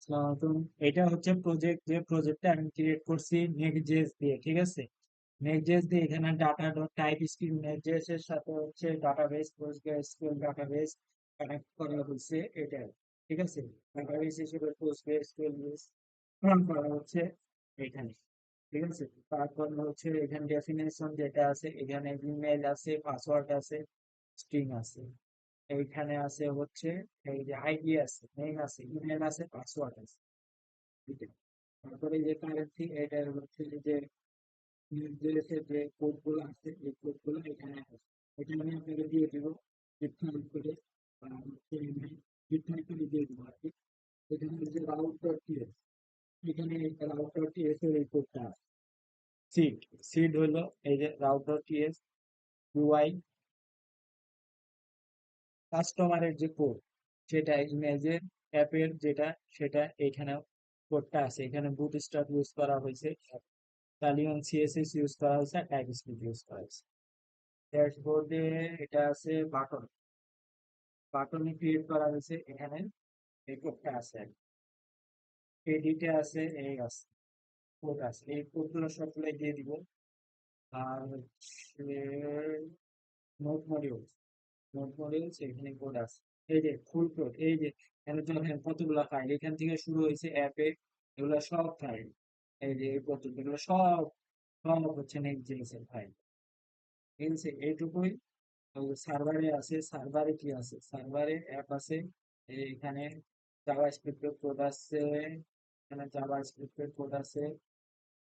আসসালামু এটা হচ্ছে প্রজেক্ট, যে প্রজেক্টটা আমি ক্রিয়েট করছি নেক্সট.জেএস দিয়ে, ঠিক আছে। নেক্সট.জেএস দিয়ে এখানে ডাটা ডট টাইপ স্ক্রিপ্ট নেক্সট.জেএস এর সাথে হচ্ছে ডাটাবেস পোস্টগ্রেসকিউএল ডাটাবেস কানেক্ট করা হচ্ছে এটাই, ঠিক আছে। ডাটাবেস হিসেবে পোস্টগ্রেসকিউএল বেস রান করা হচ্ছে এখানে, ঠিক আছে। তারপর হচ্ছে এখানে ডেফিনেশন যেটা আছে, এখানে ইমেল আছে, পাসওয়ার্ড আছে, স্ট্রিং আছে। এইখানে আছে হচ্ছে এই যে আইডি আছে, নেম আছে, ইমেল আছে, পাসওয়ার্ড আছে, ঠিক আছে। তারপরে যে কারেন্সি, এটা হচ্ছে যে নির্দেশের যে কোডগুলো আছে এই কোডগুলো এখানে আছে। এটা আমি আপনাকে দিয়ে দিব ডিফাইন করে, বা হচ্ছে আমি ডিফাইন করে দিয়ে দিব আর কি। এখানে যে রাউট ডট টিএস, এখানে রাউট ডট টিএস এর এই কোডটা আছে। সিড সিড হলো এই যে রাউট ডট টিএস ইউআই কাস্টমারের যে কোড, সেটা ইমেজের অ্যাপের যেটা, সেটা এখানে কোডটা আছে। এখানে বুটস্ট্র্যাপ ইউজ করা হয়েছে, তালিয়ন সিএসএস ইউজ করা হয়েছে, আর টাইপস্ক্রিপ্ট ইউজ করা হয়েছে। ড্যাশবোর্ডে এটা আছে বাটন, বাটনে ক্রিয়েট করা হয়েছে এখানে, এই কোডটা আছে। এডিটে আছে, এই আছে কোড আছে, এই কোডগুলো সবগুলো দিয়ে দিব। আর হচ্ছে নোট মডিউল, নোট মডিউলস এখানে কোড আছে। এই যে ফুল কোড, এই যে এখানে দেখেন কতগুলো ফাইল, এখান থেকে শুরু হয়েছে অ্যাপে, এগুলো সব ফাইল। এই যে এই পর্যন্ত এগুলো সব সব হচ্ছে নেক্সট.জেএস এর ফাইল, ঠিক আছে। এইটুকুই। সার্ভারে আছে, সার্ভারে কি আছে, সার্ভারে অ্যাপ আছে। এখানে জাভা স্ক্রিপ্টের কোড আছে, এখানে জাভা স্ক্রিপ্টের কোড আছে,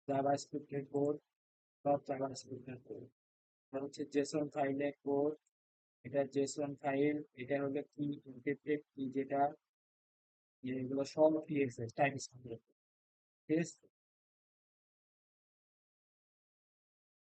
জাভা স্ক্রিপ্টের কোড, সব জাভা স্ক্রিপ্টের কোড। এটা হচ্ছে জেসন ফাইলের কোড, এটা জেসন ফাইল, এটা হলো কি ইন্টারপ্রেট কি যেটা, এগুলো সব কি আছে টাইপ স্ক্রিপ্টের, ঠিক আছে।